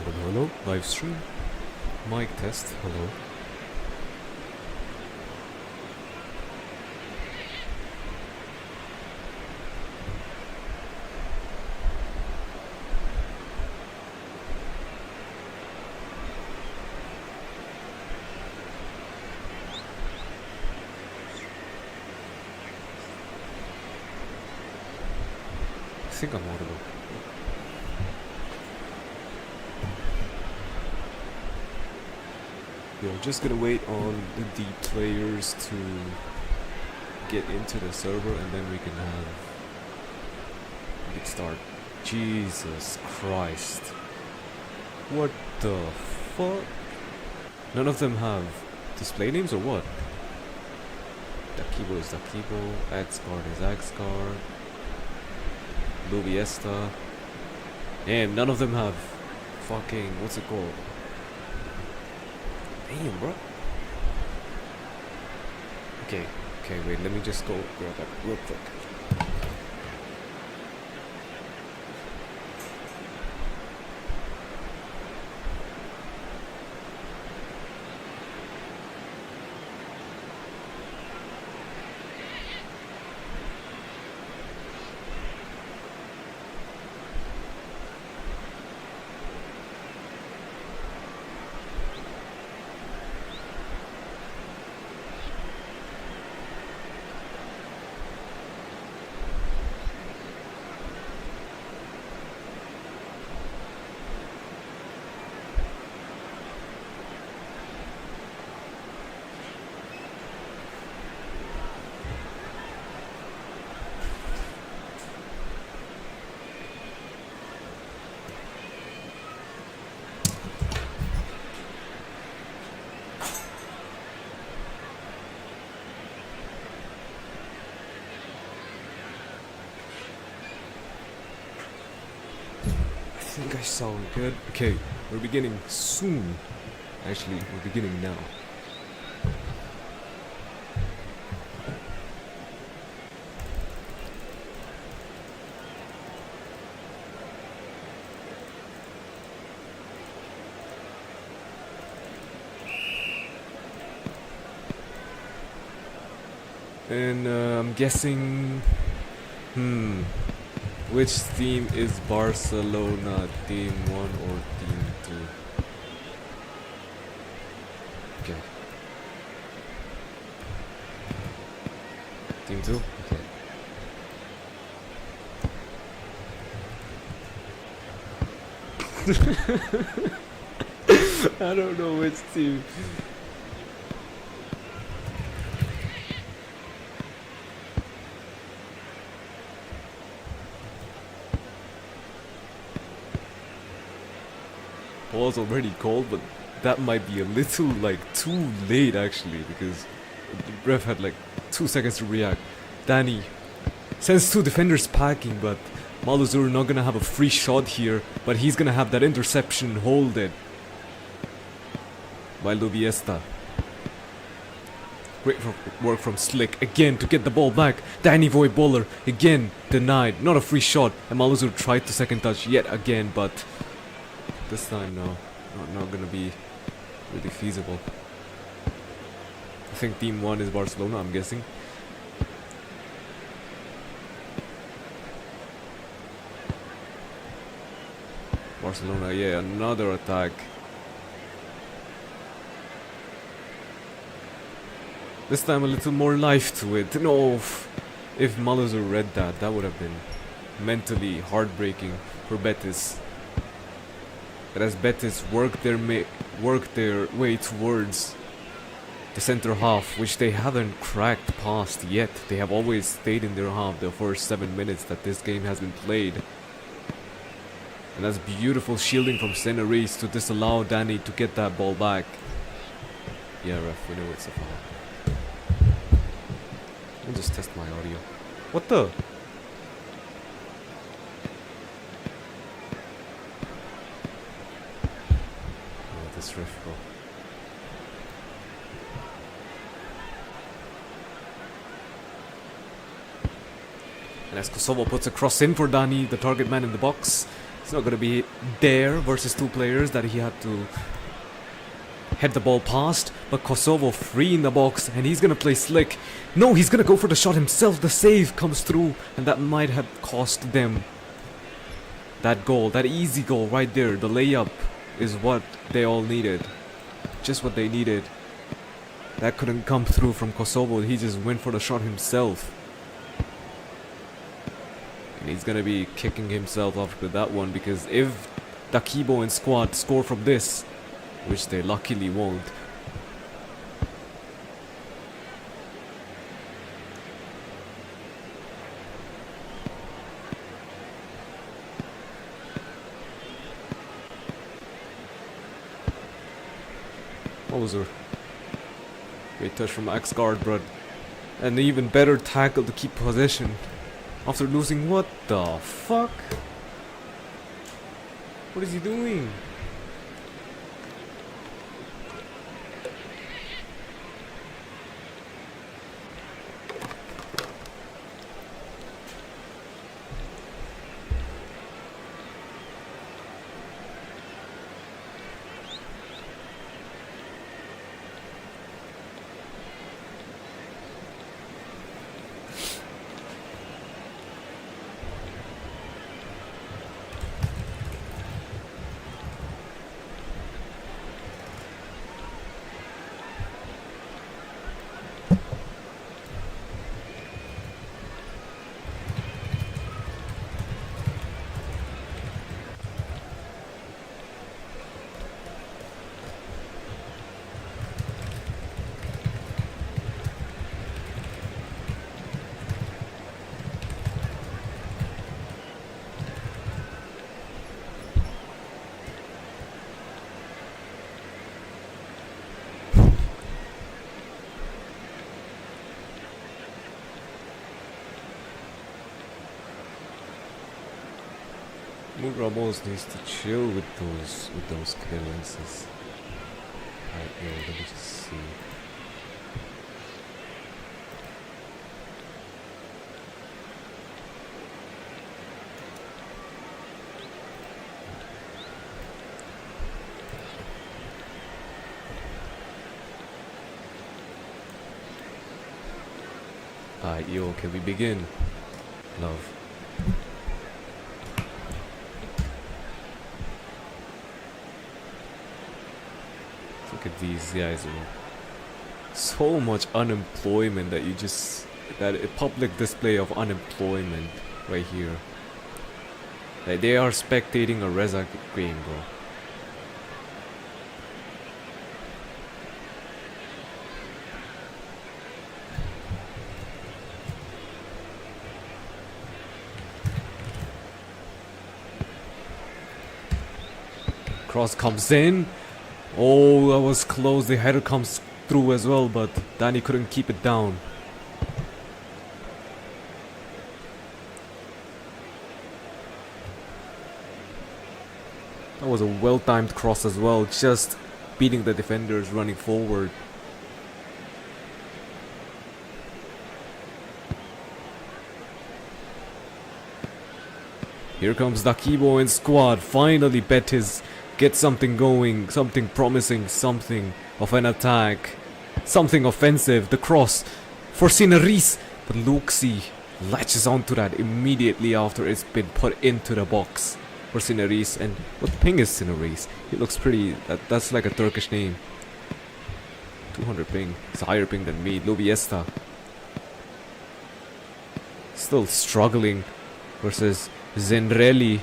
Hello, live stream. Mic test, hello. I think I'm audible. We're just gonna wait on the players to get into the server and then we can start. Jesus Christ. What the fuck? None of them have display names or what? Dakibo is Dakibo, Axguard is Axguard, Luviesta. Damn, none of them have fucking, what's it called? Damn, bro. Okay, wait, let me just go grab that real quick. I think I sound good. Okay, we're beginning soon. Actually, we're beginning now. And I'm guessing... which team is Barcelona? Team 1 or Team 2? Okay. Team 2? Okay. I don't know which team. Ball's already cold, but that might be a little like too late actually, because the ref had like 2 seconds to react. Danny sends 2 defenders packing, but Maluzur not gonna have a free shot here, but he's gonna have that interception hold it by Luviesta. Great work from Slick again to get the ball back. Danny Voiboller again denied, not a free shot, and Maluzur tried the second touch yet again, but this time, no, not gonna be really feasible. I think Team 1 is Barcelona, I'm guessing. Barcelona, yeah, another attack. This time a little more life to it. No, if Maluzur read that, that would have been mentally heartbreaking for Betis. But as Betis work their way towards the center half, which they haven't cracked past yet. They have always stayed in their half the first 7 minutes that this game has been played. And that's beautiful shielding from Seneris to disallow Danny to get that ball back. Yeah, ref, we know it's a foul. Let me just test my audio. What the? This ref, bro. And as Kosovo puts a cross in for Dani, the target man in the box, It's not gonna be there versus two players that he had to head the ball past. But Kosovo free in the box, and he's gonna play slick. No, he's gonna go for the shot himself. The save comes through, and that might have cost them that goal, that easy goal right there. The layup is what they all needed, just what they needed. That couldn't come through from Kosovo. He just went for the shot himself. And he's gonna be kicking himself after that one, because if Dakibo and squad score from this, which they luckily won't, Moser. Great touch from Axgard, but an even better tackle to keep possession after losing. What the fuck? What is he doing? Ramos needs to chill with those clearances. Right, let me just see. Alright, yo, can we begin? Love. Look at these guys, man. So much unemployment that you just... that a public display of unemployment right here. Like they are spectating a Reza game, bro. Cross comes in. Oh, that was close. The header comes through as well, but Danny couldn't keep it down. That was a well-timed cross as well, just beating the defenders running forward. Here comes Dakibo and squad. Finally Betis get something going, something promising, something of an attack, something offensive. The cross for Sinaris, but Luxi latches onto that immediately after it's been put into the box for Sinaris. And what ping is Sinaris? He looks pretty, that's like a Turkish name. 200 ping, it's a higher ping than me. Luviesta still struggling versus Zenreli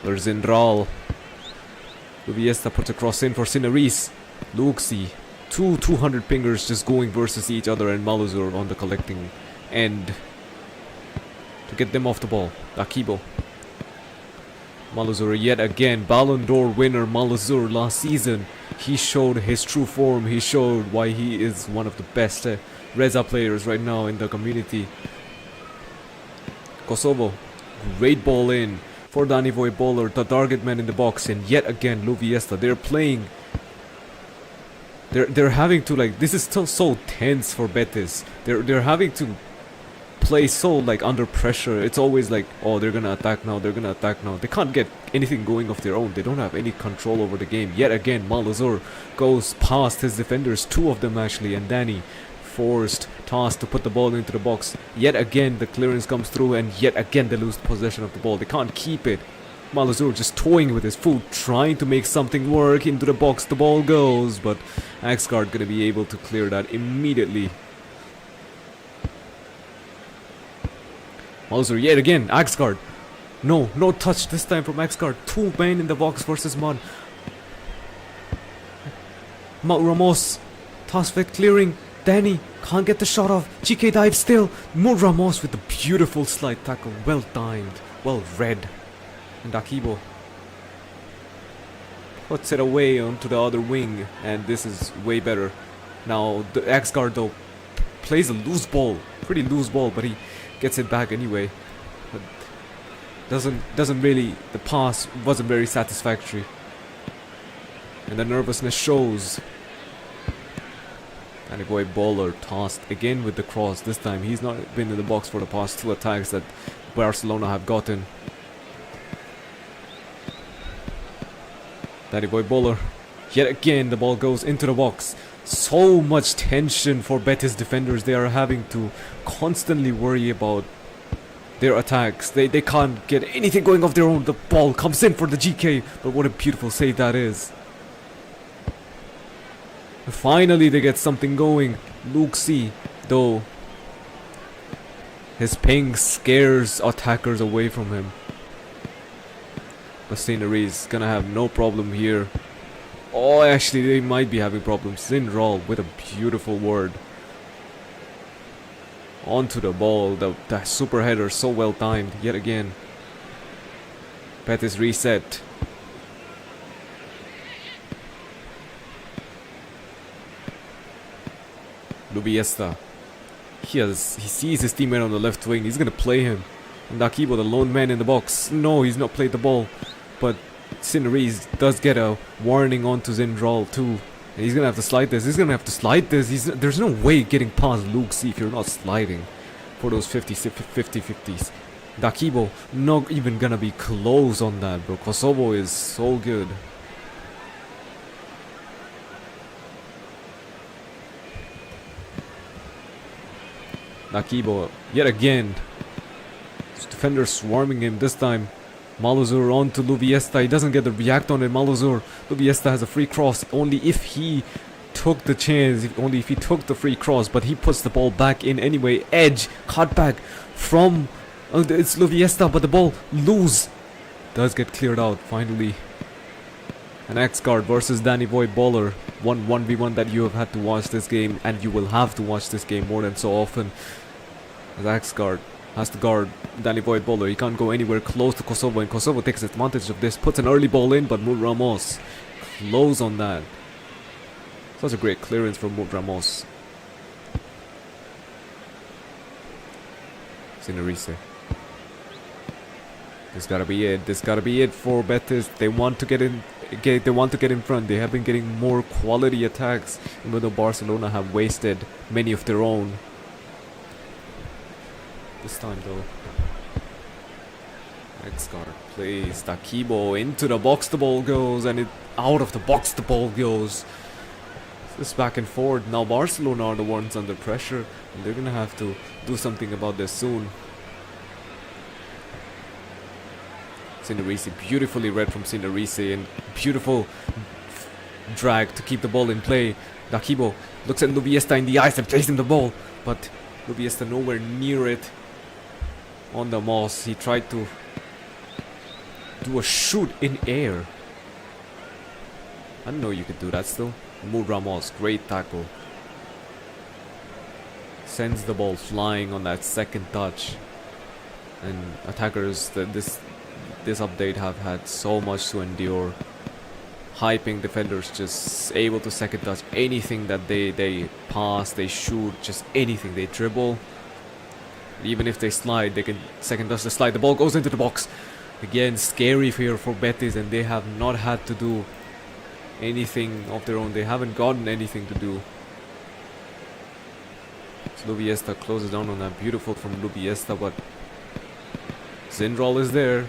or Zenral. Luviesta puts a cross in for Sinaris. Luxi, two 200 pingers just going versus each other, and Maluzur on the collecting end to get them off the ball. Dakibo. Maluzur yet again, Ballon d'Or winner Maluzur last season. He showed his true form. He showed why he is one of the best Reza players right now in the community. Kosovo, great ball in for Danivoy Bowler, the target man in the box, and yet again Luviesta. They're playing. They're having to, like, this is still so tense for Betis. They're having to play so like under pressure. It's always like, oh, they're gonna attack now, they're gonna attack now. They can't get anything going of their own. They don't have any control over the game. Yet again, Malazur goes past his defenders, 2 of them actually, and Danny forced task to put the ball into the box. Yet again, the clearance comes through, and yet again they lose possession of the ball. They can't keep it. Malazur just toying with his foot, trying to make something work into the box. The ball goes, but Axgard gonna be able to clear that immediately. Malazur yet again, Axgard. No touch this time from Axgard. 2 men in the box versus Mod. Ramos, Tasvik clearing. Danny can't get the shot off. GK dives still. Mod Ramos with a beautiful slide tackle. Well timed, well read. And Akibo puts it away onto the other wing, and this is way better. Now the Axgard though plays a loose ball, pretty loose ball, but he gets it back anyway. But doesn't really, the pass wasn't very satisfactory, and the nervousness shows. And a boy bowler tossed again with the cross. This time he's not been in the box for the past 2 attacks that Barcelona have gotten. Danny boy bowler. Yet again the ball goes into the box. So much tension for Betis defenders. They are having to constantly worry about their attacks. They can't get anything going of their own. The ball comes in for the GK, but what a beautiful save that is. Finally they get something going. Luke C, though, his ping scares attackers away from him. But Scenery is gonna have no problem here. Oh, actually they might be having problems. Zinral with a beautiful word onto the ball. The super header so well timed yet again. Betis reset. Lubiesta. He sees his teammate on the left wing. He's gonna play him. And Akibo, the lone man in the box. No, he's not played the ball. But Cineriz does get a warning onto Zindral too. And he's gonna have to slide this. He's gonna have to slide this. There's no way getting past Luke C if you're not sliding for those 50-50s. Dakibo not even gonna be close on that, bro. Kosovo is so good. Dakibo yet again. Defender swarming him this time. Malazur on to Lubiesta. He doesn't get the react on it. Malazur. Lubiesta has a free cross. Only if he took the chance. Only if he took the free cross. But he puts the ball back in anyway. Edge. Cut back from... it's Lubiesta. But the ball loose. Does get cleared out finally. An X-Guard versus Danny Boy Bowler. 1v1 that you have had to watch this game. And you will have to watch this game more than so often. As X-Guard has to guard Danny Boy Bowler. He can't go anywhere close to Kosovo, and Kosovo takes advantage of this, puts an early ball in, but Mud Ramos close on that. Such a great clearance from Mud Ramos. Cinerise. This gotta be it. This gotta be it for Betis. They want to get in. They want to get in front. They have been getting more quality attacks, even though Barcelona have wasted many of their own. This time though, X-Guard plays Dakibo into the box, the ball goes, and out of the box the ball goes. This back and forth. Now Barcelona are the ones under pressure, and they're gonna have to do something about this soon. Cinerise, beautifully read from Cinerise, and beautiful drag to keep the ball in play. Dakibo looks at Lubiesta in the eyes and plays him the ball, but Lubiesta nowhere near it. On the moss, he tried to do a shoot in air. I didn't know you could do that still. Mud Ramos, great tackle. Sends the ball flying on that second touch. And attackers that this update have had so much to endure. Hyping defenders, just able to second touch anything that they pass, they shoot, just anything. They dribble. Even if they slide, they can second touch the slide. The ball goes into the box. Again, scary here for Betis, and they have not had to do anything of their own. They haven't gotten anything to do. Lubiesta closes down on that. Beautiful from Lubiesta, but Zindral is there.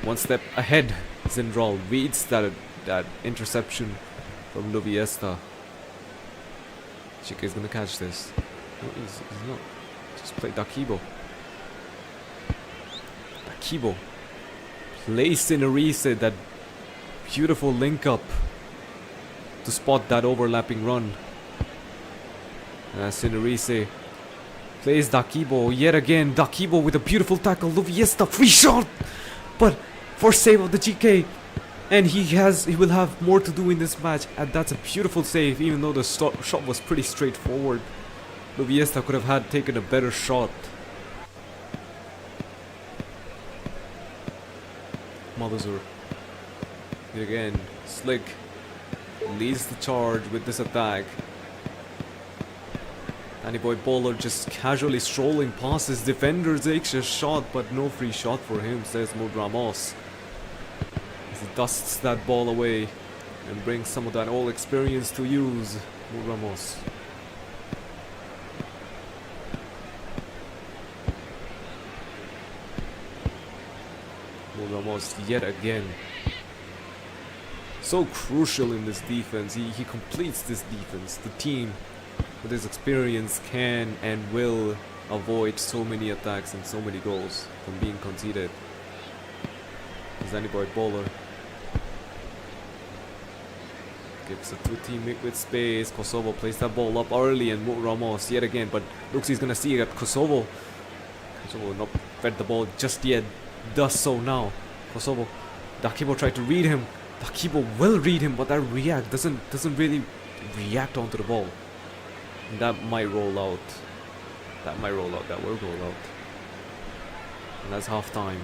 One step ahead. Zindral reads that interception from Lubiesta. Chike is gonna catch this. No, he's not. Just play Dakibo. Dakibo plays Sinarise, that beautiful link up to spot that overlapping run. Sinarise plays Dakibo yet again. Dakibo with a beautiful tackle. Lubiesta free shot, but first save of the GK, and he will have more to do in this match. And that's a beautiful save, even though the shot was pretty straightforward. Lubiesta could have taken a better shot. Malazur yet again. Slick leads the charge with this attack. Danny Boy Bowler just casually strolling past his defender, takes a shot, but no free shot for him, says Mood Ramos. As he dusts that ball away and brings some of that old experience to use. Mood Ramos. Mood Ramos yet again. So crucial in this defense. He completes this defense. The team with his experience can and will avoid so many attacks and so many goals from being conceded. Danny Boy Bowler gives it to a teammate with space. Kosovo plays that ball up early, and Ramos yet again, but looks he's gonna see it. Kosovo not fed the ball just yet, does so now. Kosovo, Dakibo tried to read him. Dakibo will read him, but that doesn't really react onto the ball. And that might roll out. That will roll out. And that's half time.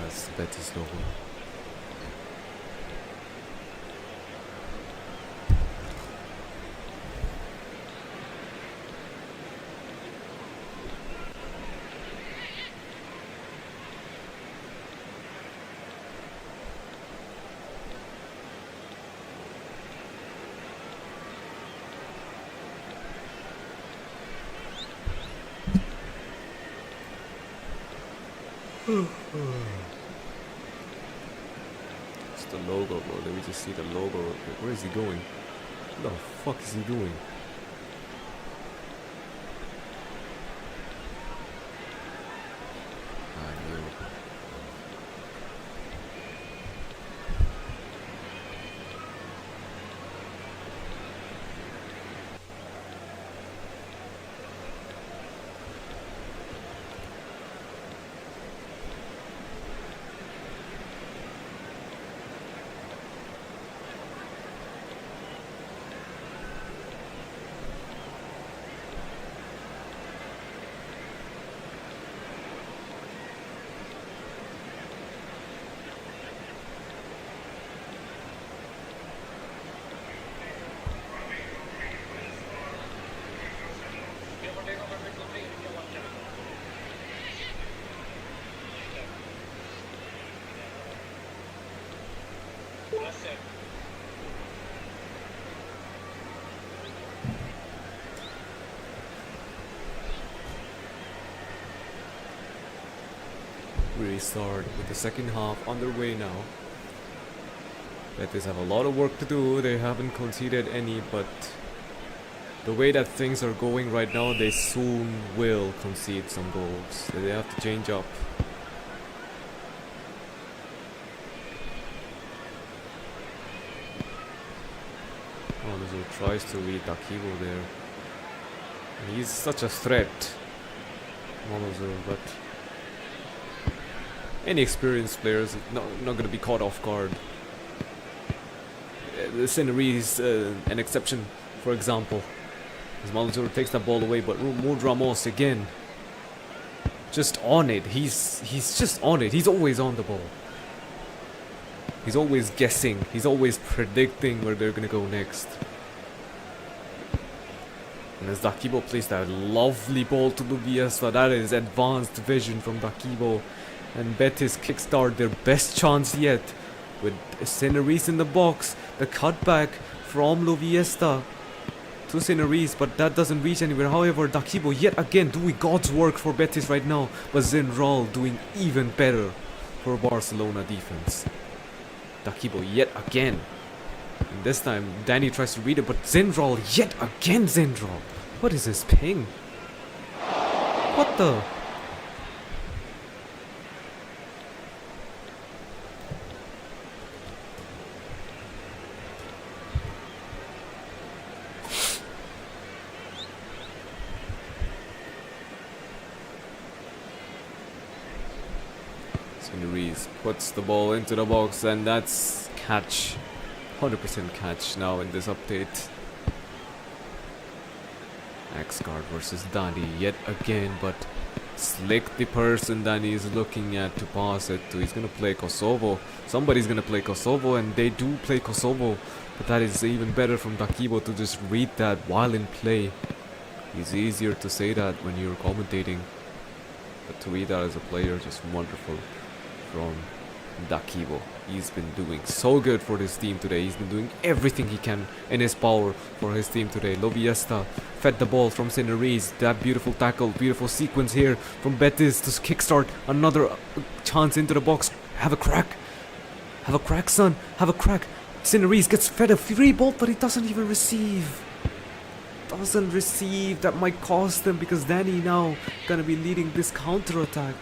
That's Betis logo. It's the logo, bro. Let me just see the logo. Where is he going? What the fuck is he doing? Restart with the second half underway now. Betis have a lot of work to do. They haven't conceded any, but the way that things are going right now, they soon will concede some goals. They have to change up. Alonso tries to read Dakibo there. He's such a threat, Alonso, but any experienced players not going to be caught off guard. The Scenery is an exception, for example. As Malazur takes that ball away, but Mood Ramos again, just on it. He's just on it. He's always on the ball. He's always guessing. He's always predicting where they're gonna go next. And as Dakibo plays that lovely ball to Lubiesa, that is advanced vision from Dakibo. And Betis kickstart their best chance yet with Seneris in the box. The cutback from Lubiesta to Seneris, but that doesn't reach anywhere. However, Dakibo yet again doing God's work for Betis right now, but Zenral doing even better for Barcelona defense. Dakibo yet again. And this time Danny tries to read it, but Zenral yet again. Zenral, what is his ping? What the? Reese puts the ball into the box, and that's catch. 100% catch now in this update. Axgard versus Dani yet again, but Slick, the person Dani is looking at to pass it to. He's gonna play Kosovo. Somebody's gonna play Kosovo, and they do play Kosovo, but that is even better from Dakibo to just read that while in play. It's easier to say that when you're commentating, but to read that as a player, just wonderful from Dakibo. He's been doing so good for this team today. He's been doing everything he can in his power for his team today. Lobiesta fed the ball from Seneris. That beautiful tackle, beautiful sequence here from Betis to kickstart another chance into the box. Have a crack. Have a crack, son. Have a crack. Seneris gets fed a free ball, but he doesn't even receive. Doesn't receive. That might cost them because Danny now gonna be leading this counter attack.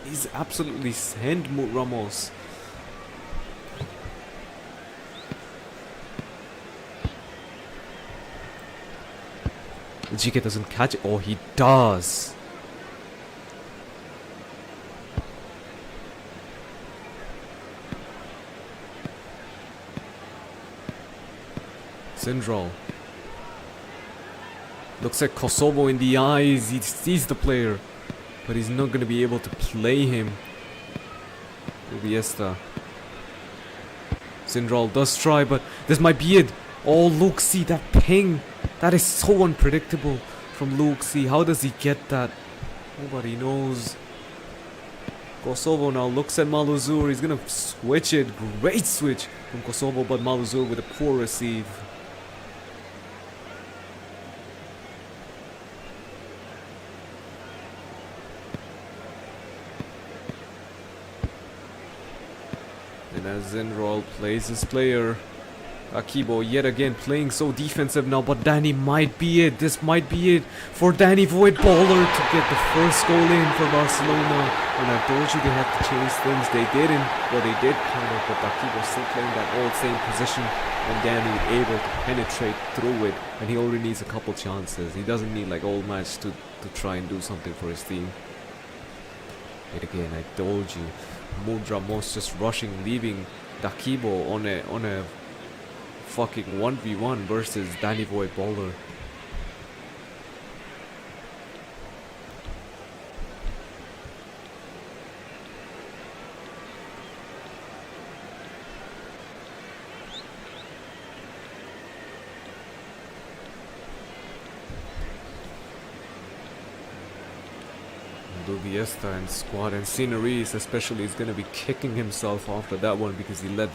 He's absolutely sent Ramos. GK doesn't catch it. Oh, he does. Sindral looks at Kosovo in the eyes. He sees the player, but he's not going to be able to play him. Ubiesta. Sindral does try, but this might be it. Oh, Luke, see that ping. That is so unpredictable from Luke. See, how does he get that? Nobody knows. Kosovo now looks at Maluzur. He's going to switch it. Great switch from Kosovo, but Maluzur with a poor receive. And as Zenrol plays his player, Akibo yet again playing so defensive now, but Danny might be it. This might be it for Danny Void Baller to get the first goal in for Barcelona. And I told you they had to change things. They didn't. Well, they did kind of, but Akibo still playing that old same position, and Danny able to penetrate through it. And he only needs a couple chances. He doesn't need like all match to try and do something for his team. Yet again, I told you, Mood Ramos just rushing, leaving Dakibo on a fucking 1v1 versus Danny Void Baller. Lubiesta and squad and Sceneries especially is going to be kicking himself after that one because he let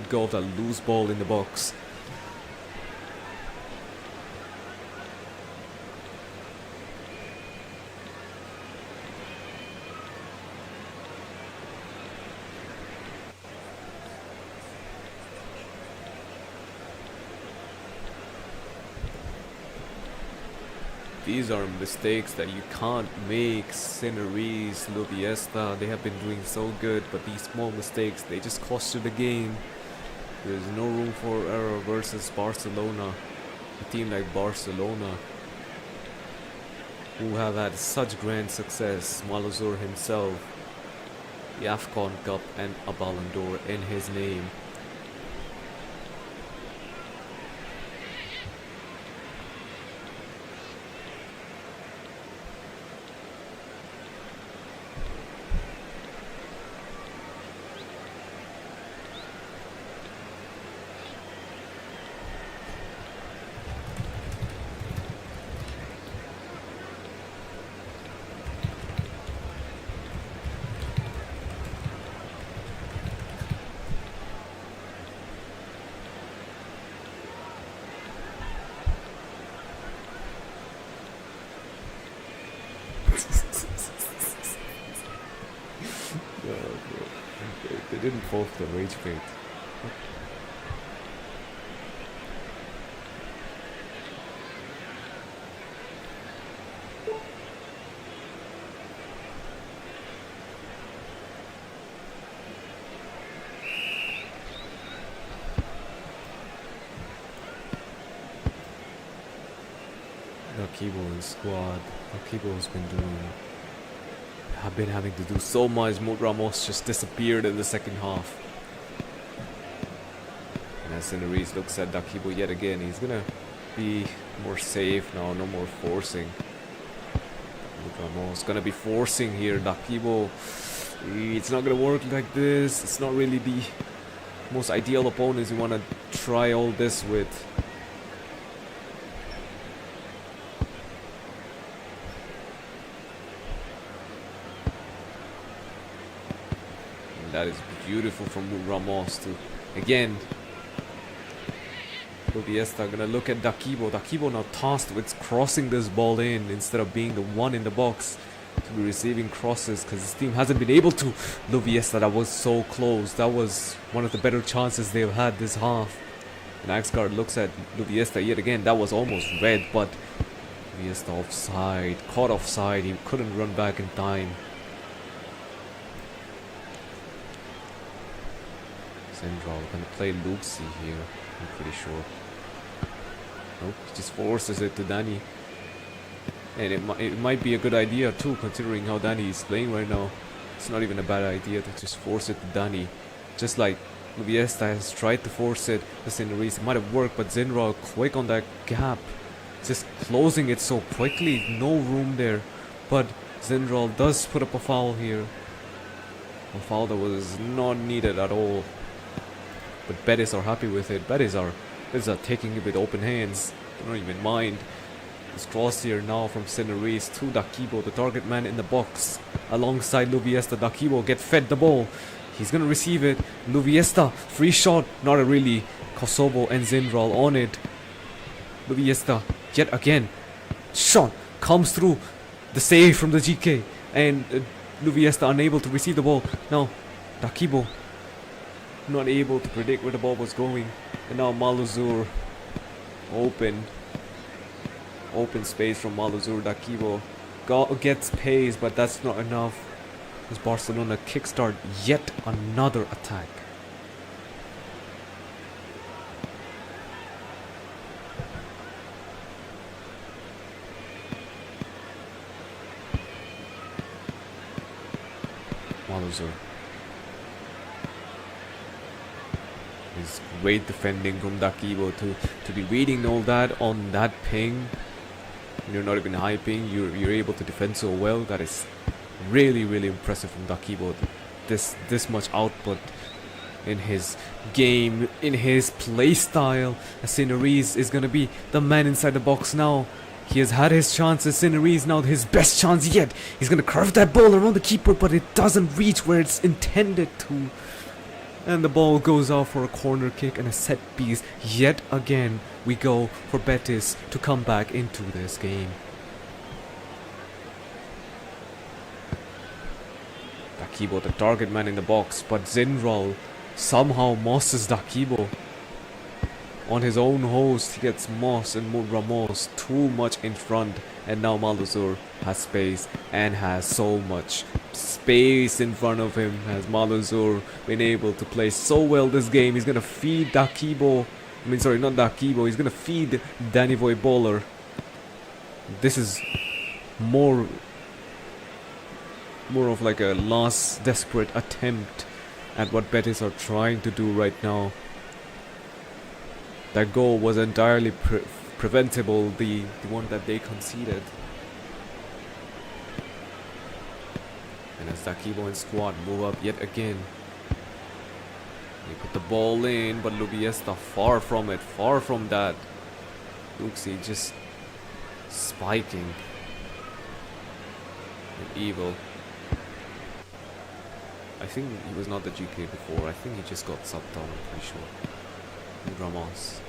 go of that loose ball in the box. These are mistakes that you can't make. Cineries, Lubiesta, they have been doing so good, but these small mistakes, they just cost you the game. There's no room for error versus Barcelona. A team like Barcelona, who have had such grand success. Malazur himself, the AFCON Cup and a Ballon d'Or in his name. They didn't fall for the rage bait. Akibo and squad. Akibo's been doing. Have been having to do so much. Ramos just disappeared in the second half. And as Cineries looks at Dakibo yet again, he's gonna be more safe now, no more forcing. Ramos gonna be forcing here. Dakibo, it's not gonna work like this. It's not really the most ideal opponents you wanna try all this with. That is beautiful from Ramos to, again, Lubiesta gonna look at Dakibo. Dakibo now tasked with crossing this ball in instead of being the one in the box to be receiving crosses, because his team hasn't been able to. Lubiesta, that was so close. That was one of the better chances they've had this half. And Axgard looks at Lubiesta yet again. That was almost red, but Lubiesta offside, caught offside. He couldn't run back in time. Zendral gonna play Luxi here, I'm pretty sure. Nope, he just forces it to Danny. And it might be a good idea too, considering how Danny is playing right now. It's not even a bad idea to just force it to Danny. Just like Lubiesta has tried to force it to Cineries. It might have worked, but Zendral quick on that gap. Just closing it so quickly, no room there. But Zendral does put up a foul here. A foul that was not needed at all. But Betis are happy with it. Betis are taking it with open hands. They don't even mind. This cross here now from Cineries to Dakibo, the target man in the box. Alongside Lubiesta, Dakibo get fed the ball. He's gonna receive it. Lubiesta, free shot. Not a really. Kosovo and Zendral on it. Lubiesta, yet again. Shot comes through. The save from the GK. And Lubiesta unable to receive the ball. Now, Dakibo not able to predict where the ball was going. And now Malazur open space from Malazur. Dakibo gets pace, but that's not enough as Barcelona kickstart yet another attack. Malazur. Is great defending from Dakibo to be reading all that on that ping. You're not even high ping. You're able to defend so well. That is really impressive from Dakibo. This much output in his game, in his play style. Cineries is gonna be the man inside the box now. He has had his chances. Cineries now his best chance yet. He's gonna curve that ball around the keeper, but it doesn't reach where it's intended to. And the ball goes out for a corner kick and a set piece. Yet again, we go for Betis to come back into this game. Dakibo, the target man in the box, but Zendral somehow mosses Dakibo. on his own host. He gets Moss and Ramos too much in front, and now Malazur has space and has so much space in front of him. Has Malazur been able to play so well this game? He's gonna feed Dakibo. I mean, sorry, not Dakibo. He's gonna feed Danny Voyboller. This is more of like a last desperate attempt at what Betis are trying to do right now. That goal was entirely preventable, the one that they conceded. And as Dakibo and squad move up yet again, they put the ball in, but Lubiesta far from it, far from that. Luxi just spiking. And evil. I think he was not the GK before. I think he just got subbed on, I'm pretty sure. And Ramos.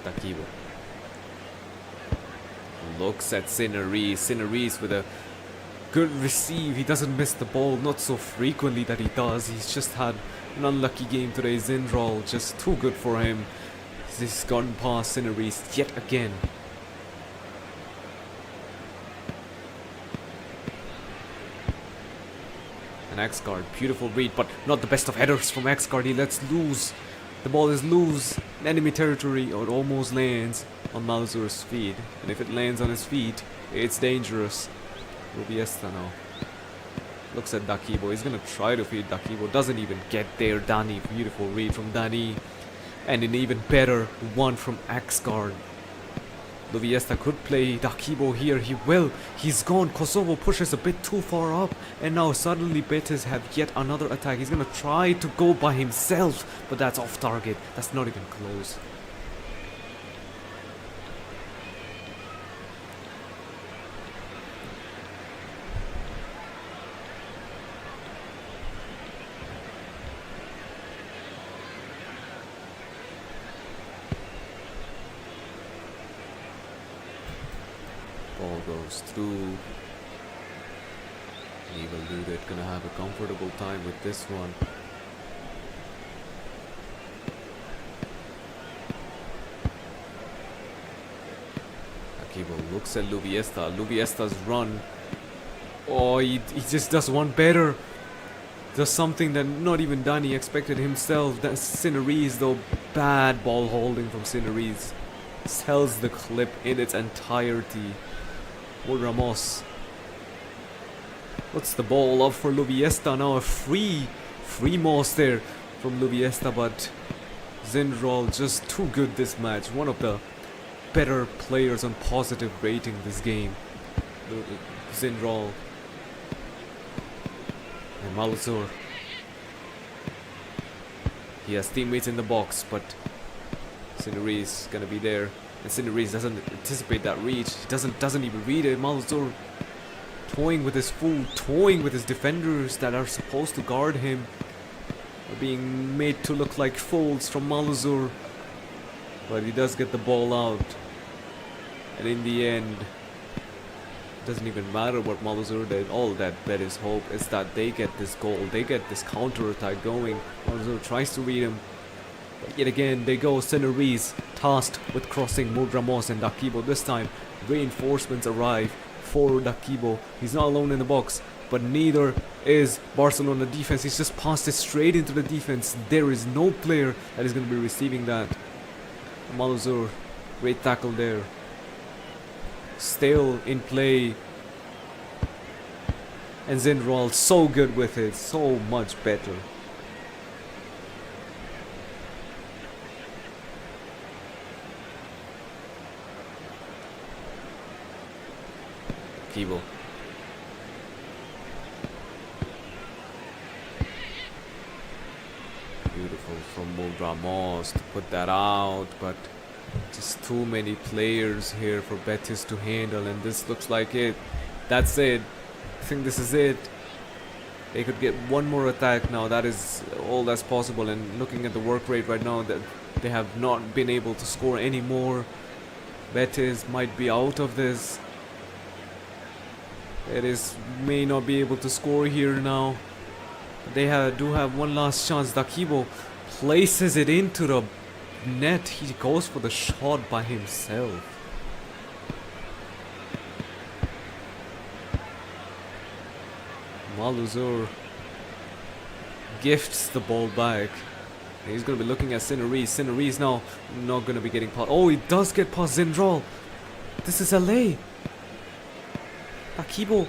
Dakibo. Looks at Cinerees. Cinerees with a good receive. He doesn't miss the ball, not so frequently that he does. He's just had an unlucky game today. Zindral just too good for him. He's gone past Cinerees yet again. And Axgard, beautiful read, but not the best of headers from Axgard. He lets loose. The ball is loose in enemy territory, or it almost lands on Malazur's feet. And if it lands on his feet, it's dangerous. Rubiesta now looks at Dakibo. He's gonna try to feed Dakibo. Doesn't even get there. Dani, beautiful read from Dani. And an even better one from Axgard. Lubiesta could play Dakibo here. He will. He's gone. Kosovo pushes a bit too far up. And now suddenly Betis have yet another attack. He's going to try to go by himself. But that's off target. That's not even close. Ball goes through. Evil Ludit gonna have a comfortable time with this one. Akibo looks at Lubiesta. Lubiesta's run. Oh, he just does one better. Does something that not even Dani expected himself. That's Cinerees though. Bad ball holding from Cinerees. Sells the clip in its entirety. Ramos. What's the ball up for Lubiesta now? A free Moss there from Lubiesta, but Zindral just too good this match. One of the better players on positive rating this game. Zindral and Malazur. He has teammates in the box, but Cinerees gonna be there. And Cinerees doesn't anticipate that reach. He doesn't even read it. Malazur toying with his fool, toying with his defenders that are supposed to guard him. Are being made to look like fools from Malazur. But he does get the ball out. And in the end, it doesn't even matter what Malazur did. All that Betis hope is that they get this goal. They get this counter attack going. Malazur tries to read him. But yet again, they go. Cinerees tasked with crossing Ramos and Dakibo. This time, reinforcements arrive for Dakibo. He's not alone in the box, but neither is Barcelona defense. He's just passed it straight into the defense. There is no player that is going to be receiving that. Malazur, great tackle there. Still in play. And Zindral, so good with it. So much better. Kibo. Beautiful from Ramos to put that out, but just too many players here for Betis to handle, and this looks like it. That's it. I think this is it. They could get one more attack now. That is all that's possible, and looking at the work rate right now, that they have not been able to score any more. Betis might be out of this. Betis may not be able to score here now. They do have one last chance. Dakibo places it into the net. He goes for the shot by himself. Maluzur gifts the ball back. He's going to be looking at Sinariz. Sinariz now not going to be getting past. Oh, he does get past Zindral. This is LA. Akibo,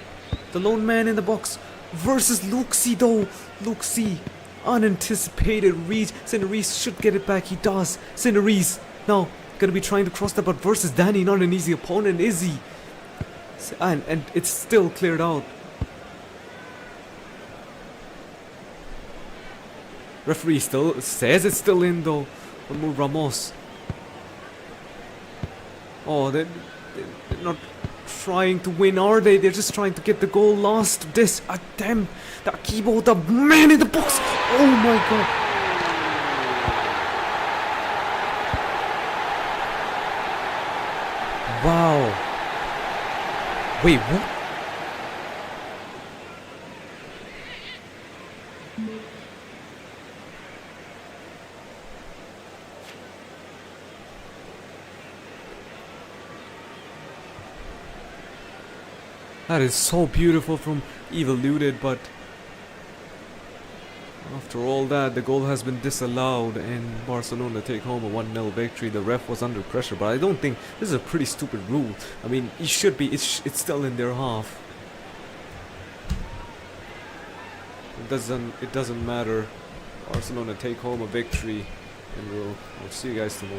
the lone man in the box, versus Luxi though. Luxi, unanticipated reach. Sinariz should get it back. He does. Sinariz now going to be trying to cross that, but versus Danny, not an easy opponent, is he? And it's still cleared out. Referee still says it's still in though. Ramos. Oh, they're not trying to win, are they? They're just trying to get the goal last. This, damn, the Akibo, the man in the box. Oh my god. Wow. Wait, what? That is so beautiful from Evoluted, but after all that, the goal has been disallowed and Barcelona take home a 1-0 victory. The ref was under pressure, but I don't think this is a pretty stupid rule. I mean, it should be. It's still in their half. It doesn't matter. Barcelona take home a victory, and we'll see you guys tomorrow.